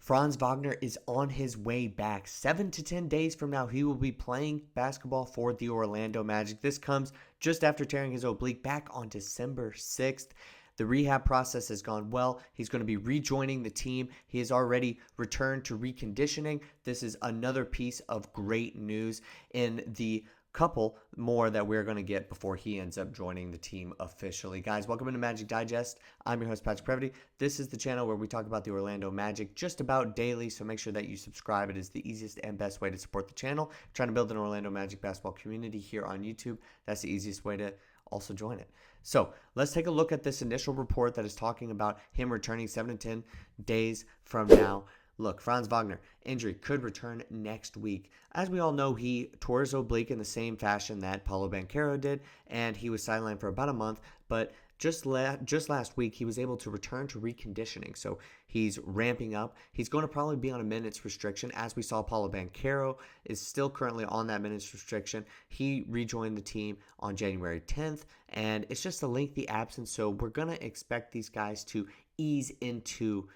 Franz Wagner is on his way back. 7 to 10 days from now, he will be playing basketball for the Orlando Magic. This comes just after tearing his oblique back on December 6th. The rehab process has gone well. He's going to be rejoining the team. He has already returned to reconditioning. This is another piece of great news in the couple more that we're going to get before he ends up joining the team officially. Guys, welcome into Magic Digest. I'm your host, Patrick Previty. This is the channel where we talk about the Orlando Magic just about daily, so make sure that you subscribe. It is the easiest and best way to support the channel. I'm trying to build an Orlando Magic basketball community here on YouTube. That's the easiest way to also join it. So let's take a look at this initial report that is talking about him returning 7 to 10 days from now. Look, Franz Wagner, injury, could return next week. As we all know, he tore his oblique in the same fashion that Paolo Banchero did, and he was sidelined for about a month, but just last week, he was able to return to reconditioning. So he's ramping up. He's going to probably be on a minutes restriction. As we saw, Paolo Banchero is still currently on that minutes restriction. He rejoined the team on January 10th, and it's just a lengthy absence. So we're going to expect these guys to ease into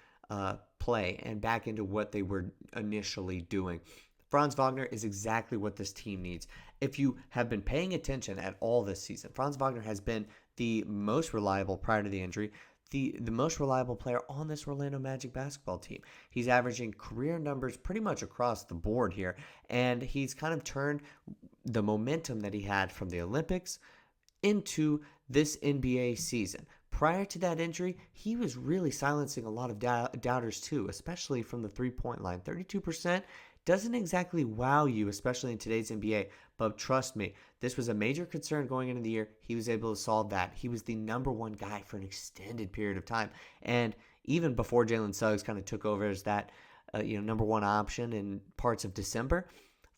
play and back into what they were initially doing. Franz Wagner is exactly what this team needs. If you have been paying attention at all this season, Franz Wagner has been the most reliable prior to the injury, the most reliable player on this Orlando Magic basketball team. He's averaging career numbers pretty much across the board here, and he's kind of turned the momentum that he had from the Olympics into this NBA season. Prior to that injury, he was really silencing a lot of doubters too, especially from the three-point line. 32% doesn't exactly wow you, especially in today's NBA, but trust me, this was a major concern going into the year. He was able to solve that. He was the number one guy for an extended period of time, and even before Jalen Suggs kind of took over as that number one option in parts of December,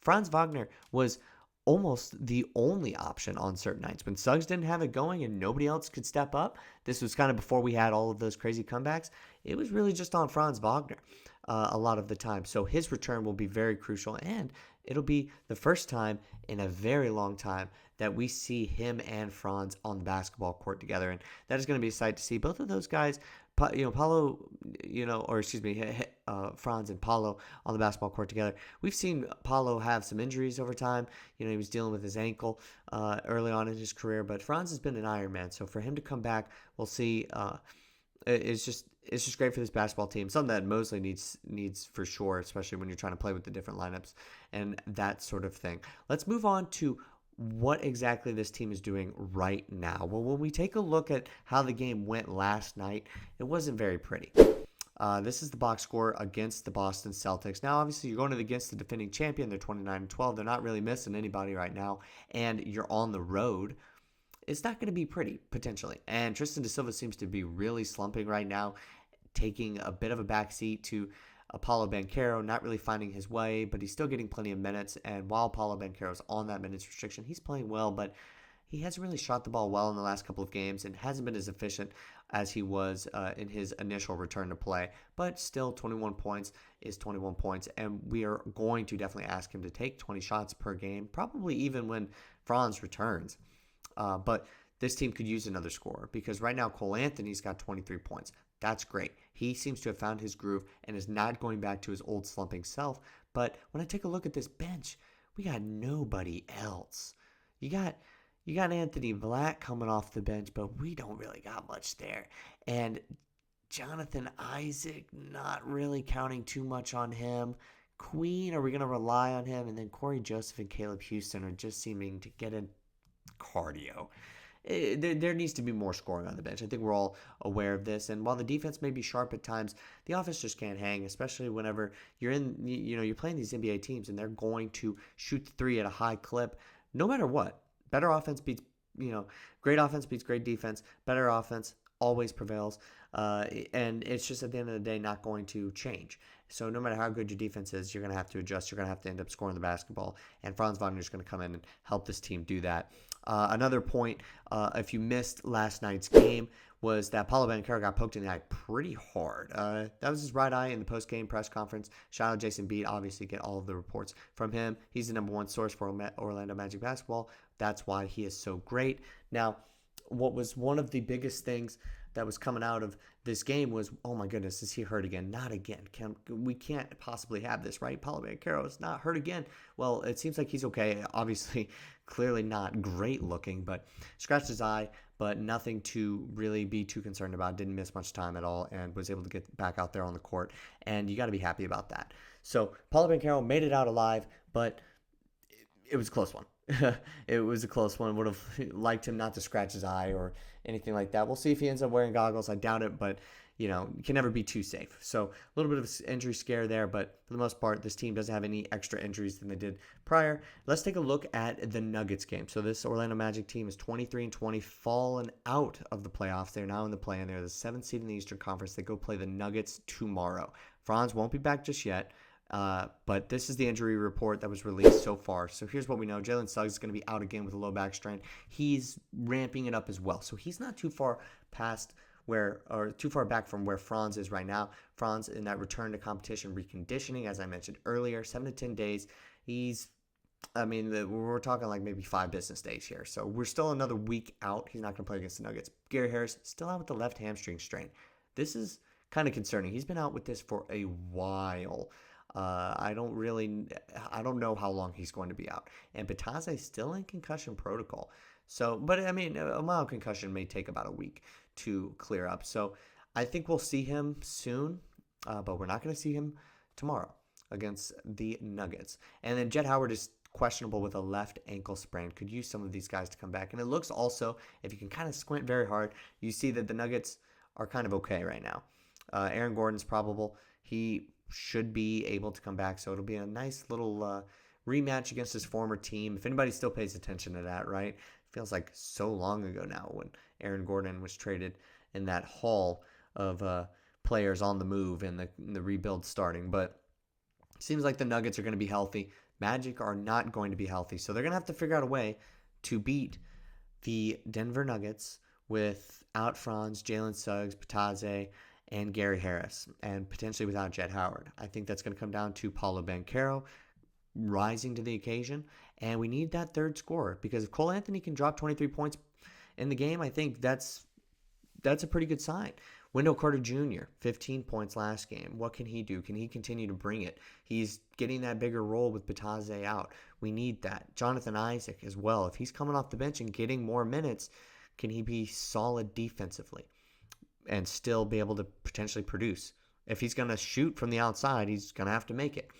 Franz Wagner was almost the only option on certain nights. When Suggs didn't have it going and nobody else could step up, this was kind of before we had all of those crazy comebacks, it was really just on Franz Wagner a lot of the time. So his return will be very crucial, and it'll be the first time in a very long time that we see him and Franz on the basketball court together, and that is going to be a sight to see. Both of those guys, Franz and Paolo on the basketball court together. We've seen Paolo have some injuries over time. He was dealing with his ankle early on in his career, but Franz has been an Iron Man. So for him to come back, we'll see. It's just great for this basketball team. Something that Mosley needs for sure, especially when you're trying to play with the different lineups and that sort of thing. Let's move on to what exactly this team is doing right now. Well, when we take a look at how the game went last night, it wasn't very pretty. This is the box score against the Boston Celtics. Now, obviously, you're going against the defending champion. They're 29-12. They're not really missing anybody right now, and you're on the road. It's not going to be pretty, potentially. And Tristan da Silva seems to be really slumping right now, taking a bit of a backseat to Paolo Banchero, not really finding his way, but he's still getting plenty of minutes. And while Paolo Banchero's on that minutes restriction, he's playing well, but he hasn't really shot the ball well in the last couple of games and hasn't been as efficient as he was in his initial return to play. But still, 21 points is 21 points, and we are going to definitely ask him to take 20 shots per game, probably even when Franz returns. But this team could use another scorer because right now Cole Anthony's got 23 points. That's great. He seems to have found his groove and is not going back to his old slumping self. But when I take a look at this bench, we got nobody else. You got Anthony Black coming off the bench, but we don't really got much there. And Jonathan Isaac, not really counting too much on him. Queen, are we going to rely on him? And then Corey Joseph and Caleb Houston are just seeming to get in cardio. There needs to be more scoring on the bench. I think we're all aware of this. And while the defense may be sharp at times, the offense just can't hang, especially whenever you're you're playing these NBA teams and they're going to shoot the three at a high clip, no matter what. Better offense beats, great offense beats great defense. Better offense always prevails. And it's just at the end of the day not going to change. So no matter how good your defense is, you're going to have to adjust. You're going to have to end up scoring the basketball. And Franz Wagner is going to come in and help this team do that. Another point, if you missed last night's game, was that Paolo Banchero got poked in the eye pretty hard. That was his right eye in the post-game press conference. Shout out Jason Beat. Obviously, get all of the reports from him. He's the number one source for Orlando Magic basketball. That's why he is so great. Now, what was one of the biggest things that was coming out of this game was, oh my goodness, is he hurt again? Not again. We can't possibly have this, right? Paolo Banchero is not hurt again. Well, it seems like he's okay. Obviously, clearly not great looking, but scratched his eye, but nothing to really be too concerned about. Didn't miss much time at all and was able to get back out there on the court. And you got to be happy about that. So Paolo Banchero made it out alive, but it was a close one. It was a close one. Would have liked him not to scratch his eye or anything like that. We'll see if he ends up wearing goggles. I doubt it, but you can never be too safe. So a little bit of injury scare there, but for the most part, this team doesn't have any extra injuries than they did prior. Let's take a look at the Nuggets game. So this Orlando Magic team is 23-20, fallen out of the playoffs. They're now in the play-in. They're the 7th seed in the Eastern Conference. They go play the Nuggets tomorrow. Franz won't be back just yet. But this is the injury report that was released so far. So here's what we know. Jalen Suggs is going to be out again with a low back strain. He's ramping it up as well. So he's not too far too far back from where Franz is right now. Franz in that return to competition reconditioning, as I mentioned earlier, 7 to 10 days. We're talking like maybe 5 business days here. So we're still another week out. He's not going to play against the Nuggets. Gary Harris still out with the left hamstring strain. This is kind of concerning. He's been out with this for a while. I don't know how long he's going to be out. And Bitadze is still in concussion protocol. So, but I mean, a mild concussion may take about a week to clear up. So I think we'll see him soon, but we're not going to see him tomorrow against the Nuggets. And then Jett Howard is questionable with a left ankle sprain. Could use some of these guys to come back. And it looks also, if you can kind of squint very hard, you see that the Nuggets are kind of okay right now. Aaron Gordon's probable. He should be able to come back, so it'll be a nice little rematch against his former team. If anybody still pays attention to that, right? Feels like so long ago now when Aaron Gordon was traded in that haul of players on the move and the rebuild starting. But it seems like the Nuggets are going to be healthy. Magic are not going to be healthy, so they're going to have to figure out a way to beat the Denver Nuggets without Franz, Jalen Suggs, Bitadze, and Gary Harris, and potentially without Jett Howard. I think that's going to come down to Paolo Banchero rising to the occasion, and we need that third scorer, because if Cole Anthony can drop 23 points in the game, I think that's a pretty good sign. Wendell Carter Jr., 15 points last game. What can he do? Can he continue to bring it? He's getting that bigger role with Bitadze out. We need that. Jonathan Isaac as well. If he's coming off the bench and getting more minutes, can he be solid defensively and still be able to potentially produce? If he's going to shoot from the outside, he's going to have to make it.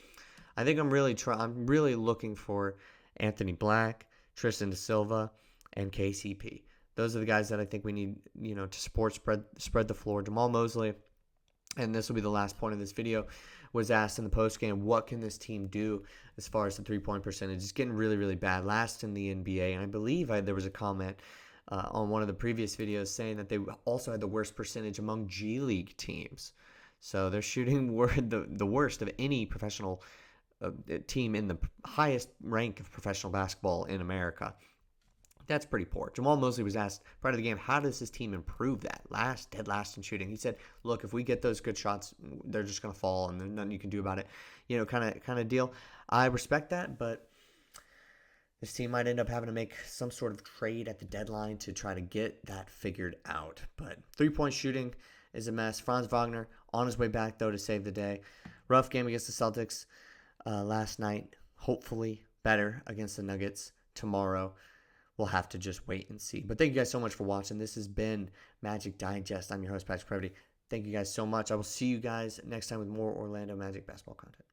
I think I'm really looking for Anthony Black, Tristan Da Silva, and KCP. Those are the guys that I think we need, to spread the floor. Jamahl Mosley, and this will be the last point of this video, was asked in the postgame, what can this team do as far as the three-point percentage? It's getting really, really bad. Last in the NBA, and I believe there was a comment on one of the previous videos saying that they also had the worst percentage among G League teams. So they're shooting the worst of any professional team in the highest rank of professional basketball in America. That's pretty poor. Jamahl Mosley was asked prior to the game, how does this team improve that? Dead last in shooting. He said, look, if we get those good shots, they're just going to fall and there's nothing you can do about it. Kind of deal. I respect that, but this team might end up having to make some sort of trade at the deadline to try to get that figured out. But three-point shooting is a mess. Franz Wagner on his way back, though, to save the day. Rough game against the Celtics last night. Hopefully better against the Nuggets tomorrow. We'll have to just wait and see. But thank you guys so much for watching. This has been Magic Digest. I'm your host, Previty. Thank you guys so much. I will see you guys next time with more Orlando Magic basketball content.